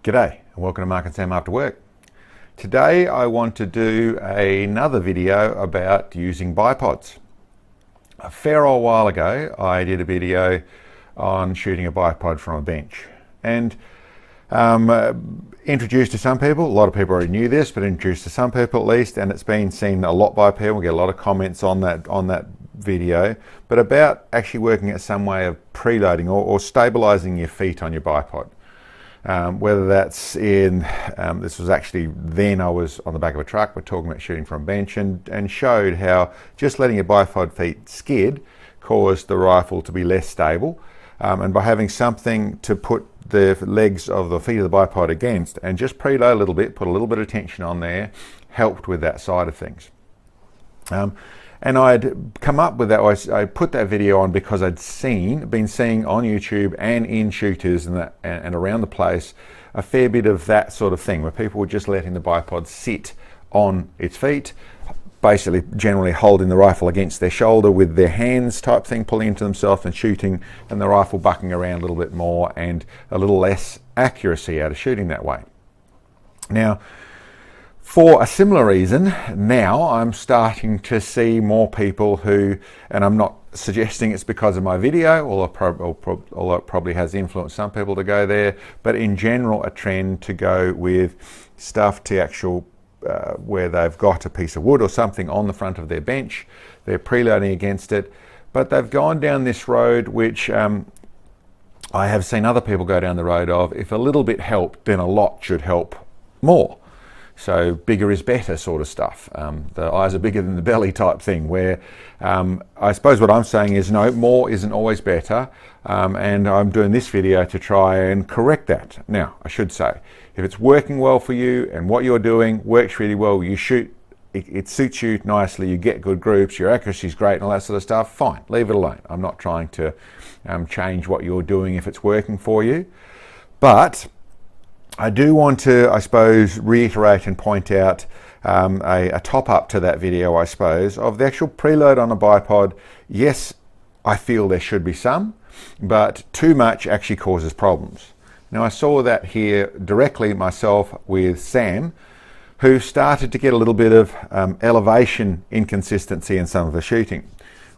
G'day and welcome to Mark and Sam After Work. Today I want to do another video about using bipods. A fair old while ago I did a video on shooting a bipod from a bench and introduced to some people. A lot of people already knew this, but introduced to some people at least, and it's been seen a lot by people. We get a lot of comments on that video, but about actually working at some way of preloading or stabilizing your feet on your bipod. Whether that's in, this was actually then I was on the back of a truck, we're talking about shooting from a bench, and showed how just letting your bipod feet skid caused the rifle to be less stable, and by having something to put the legs of the feet of the bipod against and just preload a little bit, put a little bit of tension on there, helped with that side of things. And I'd come up with that, I put that video on because I'd been seeing on YouTube and in shooters and around the place a fair bit of that sort of thing, where people were just letting the bipod sit on its feet, basically generally holding the rifle against their shoulder with their hands type thing, pulling into themselves and shooting, and the rifle bucking around a little bit more and a little less accuracy out of shooting that way. Now, for a similar reason, now I'm starting to see more people who, and I'm not suggesting it's because of my video, although it probably has influenced some people to go there, but in general a trend to go with stuff to actual, where they've got a piece of wood or something on the front of their bench, they're preloading against it, but they've gone down this road which I have seen other people go down the road of, if a little bit helped, then a lot should help more. So bigger is better sort of stuff. The eyes are bigger than the belly type thing, where I suppose what I'm saying is no, more isn't always better, and I'm doing this video to try and correct that. Now, I should say, if it's working well for you and what you're doing works really well, you shoot, it suits you nicely, you get good groups, your accuracy is great and all that sort of stuff, fine, leave it alone. I'm not trying to change what you're doing if it's working for you. But I do want to, I suppose, reiterate and point out a top-up to that video, I suppose, of the actual preload on a bipod. Yes, I feel there should be some, but too much actually causes problems. Now, I saw that here directly myself with Sam, who started to get a little bit of elevation inconsistency in some of the shooting.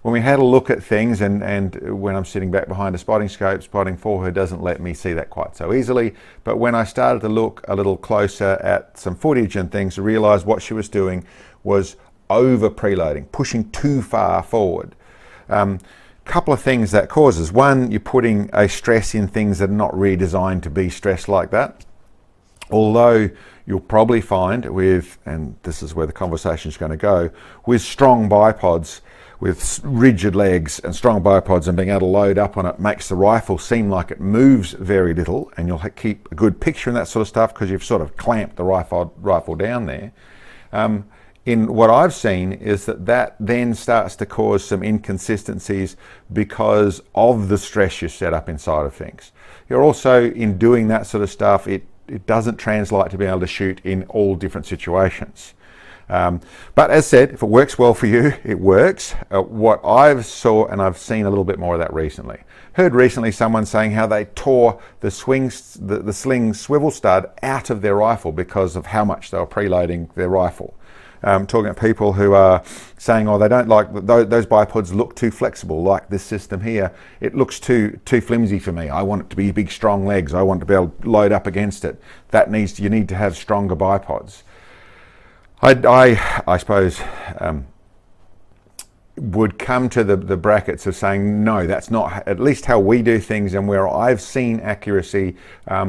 When we had a look at things, and when I'm sitting back behind a spotting scope, spotting for her doesn't let me see that quite so easily, but when I started to look a little closer at some footage and things, I realised what she was doing was over preloading, pushing too far forward. Couple of things that causes. One, you're putting a stress in things that are not really designed to be stressed like that. Although you'll probably find with, and this is where the conversation is going to go, with strong bipods, with rigid legs and strong bipods and being able to load up on it makes the rifle seem like it moves very little, and you'll keep a good picture and that sort of stuff because you've sort of clamped the rifle down there. In what I've seen is that then starts to cause some inconsistencies because of the stress you set up inside of things. You're also, in doing that sort of stuff, it doesn't translate to being able to shoot in all different situations. But as said, if it works well for you, it works. What I've seen a little bit more of that recently. Heard recently someone saying how they tore the sling swivel stud out of their rifle because of how much they were preloading their rifle. Talking to people who are saying, oh, they don't like, those bipods look too flexible, like this system here. It looks too flimsy for me. I want it to be big, strong legs. I want to be able to load up against it. You need to have stronger bipods. I suppose would come to the brackets of saying, no, that's not at least how we do things, and where I've seen accuracy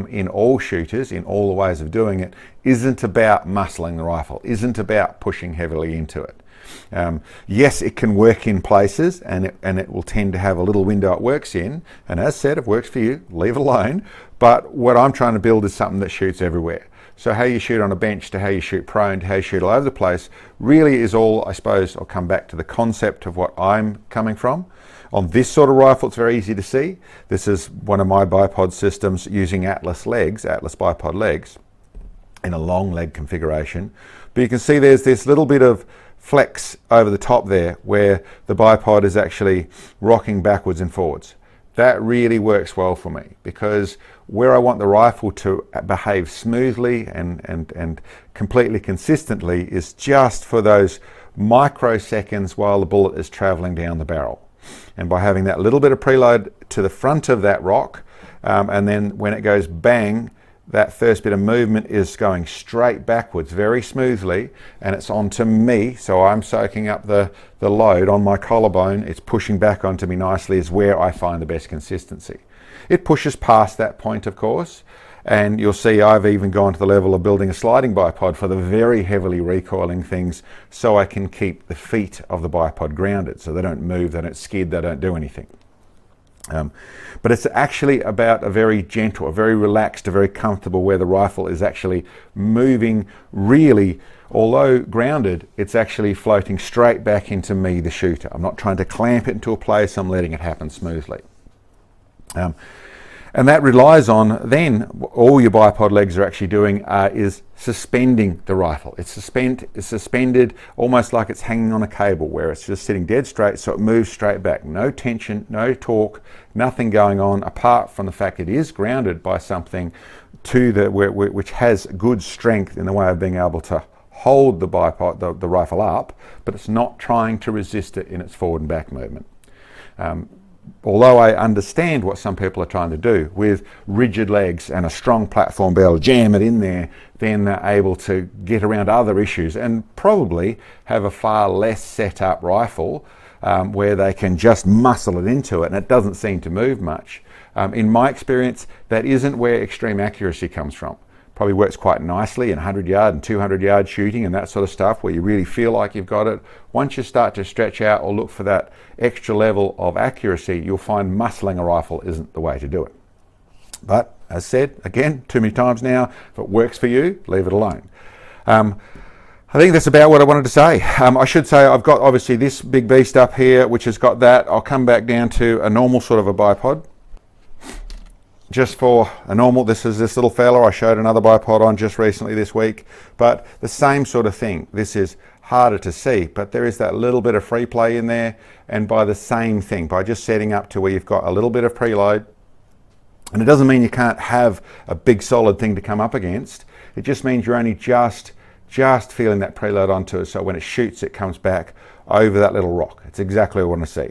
in all shooters, in all the ways of doing it, isn't about muscling the rifle, isn't about pushing heavily into it. Yes, it can work in places, and it will tend to have a little window it works in, and as said, if it works for you, leave it alone. But what I'm trying to build is something that shoots everywhere. So how you shoot on a bench to how you shoot prone to how you shoot all over the place really is all, I suppose, I'll come back to the concept of what I'm coming from. On this sort of rifle, it's very easy to see. This is one of my bipod systems using Atlas bipod legs in a long leg configuration. But you can see there's this little bit of flex over the top there where the bipod is actually rocking backwards and forwards. that really works well for me, because where I want the rifle to behave smoothly and completely consistently is just for those microseconds while the bullet is traveling down the barrel. And by having that little bit of preload to the front of that rock, and then when it goes bang, that first bit of movement is going straight backwards very smoothly, and it's onto me, so I'm soaking up the load on my collarbone. It's pushing back onto me nicely, is where I find the best consistency. It pushes past that point, of course, and you'll see I've even gone to the level of building a sliding bipod for the very heavily recoiling things, so I can keep the feet of the bipod grounded, so they don't move, they don't skid, they don't do anything. But it's actually about a very gentle, a very relaxed, a very comfortable, where the rifle is actually moving really, although grounded, it's actually floating straight back into me, the shooter. I'm not trying to clamp it into a place, I'm letting it happen smoothly. And that relies on, then all your bipod legs are actually doing is suspending the rifle. It's suspended almost like it's hanging on a cable, where it's just sitting dead straight, so it moves straight back. No tension, no torque, nothing going on, apart from the fact it is grounded by something which has good strength in the way of being able to hold the bipod, the rifle up, but it's not trying to resist it in its forward and back movement. Although I understand what some people are trying to do with rigid legs and a strong platform, be able to jam it in there, then they're able to get around other issues and probably have a far less set up rifle where they can just muscle it into it and it doesn't seem to move much. In my experience, that isn't where extreme accuracy comes from. Probably works quite nicely in 100 yard and 200 yard shooting and that sort of stuff, where you really feel like you've got it. Once you start to stretch out or look for that extra level of accuracy, you'll find muscling a rifle isn't the way to do it. But as said, again, too many times now, if it works for you, leave it alone. I think that's about what I wanted to say. I should say I've got obviously this big beast up here, which has got that. I'll come back down to a normal sort of a bipod. Just for a normal, this is this little fella I showed another bipod on just recently this week, but the same sort of thing. This is harder to see, but there is that little bit of free play in there, and by the same thing, by just setting up to where you've got a little bit of preload, and it doesn't mean you can't have a big solid thing to come up against, it just means you're only just feeling that preload onto it, so when it shoots it comes back over that little rock. It's exactly what I want to see.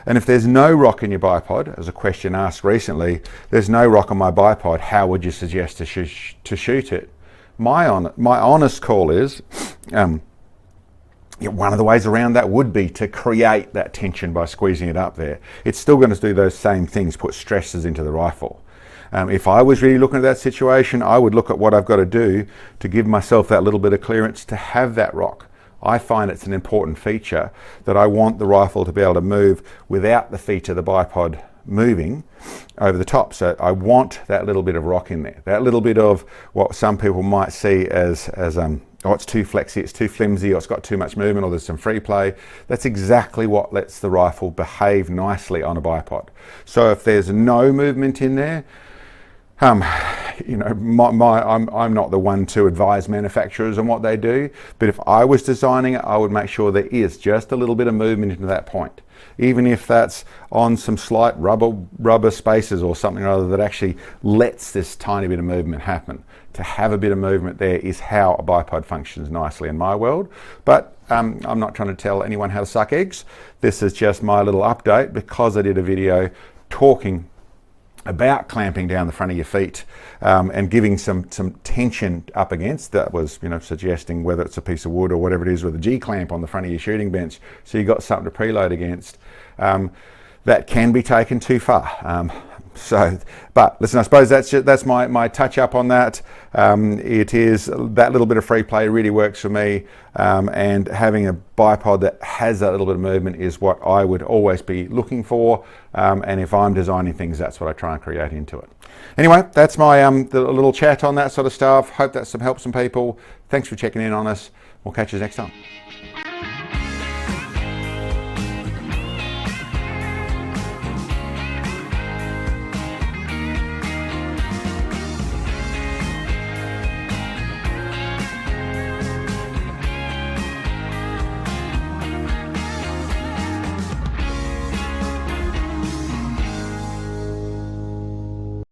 And if there's no rock in your bipod, as a question asked recently, there's no rock on my bipod, how would you suggest to shoot it? My honest call is, one of the ways around that would be to create that tension by squeezing it up there. It's still going to do those same things, put stresses into the rifle. If I was really looking at that situation, I would look at what I've got to do to give myself that little bit of clearance to have that rock. I find it's an important feature that I want the rifle to be able to move without the feet of the bipod moving over the top. So I want that little bit of rock in there, that little bit of what some people might see as oh, it's too flexy, it's too flimsy, or it's got too much movement, or there's some free play. That's exactly what lets the rifle behave nicely on a bipod. So if there's no movement in there, I'm not the one to advise manufacturers on what they do, but if I was designing it, I would make sure there is just a little bit of movement into that point. Even if that's on some slight rubber spaces or something or other that actually lets this tiny bit of movement happen. To have a bit of movement there is how a bipod functions nicely in my world, but I'm not trying to tell anyone how to suck eggs. This is just my little update because I did a video talking about clamping down the front of your feet and giving some tension up against. That was, suggesting whether it's a piece of wood or whatever it is with a G-clamp on the front of your shooting bench, so you got something to preload against. That can be taken too far. But listen, I suppose that's my touch up on that. It is that little bit of free play really works for me, and having a bipod that has that little bit of movement is what I would always be looking for. And if I'm designing things, that's what I try and create into it. Anyway, that's my the little chat on that sort of stuff. Hope that's helped some people. Thanks for checking in on us. We'll catch you next time.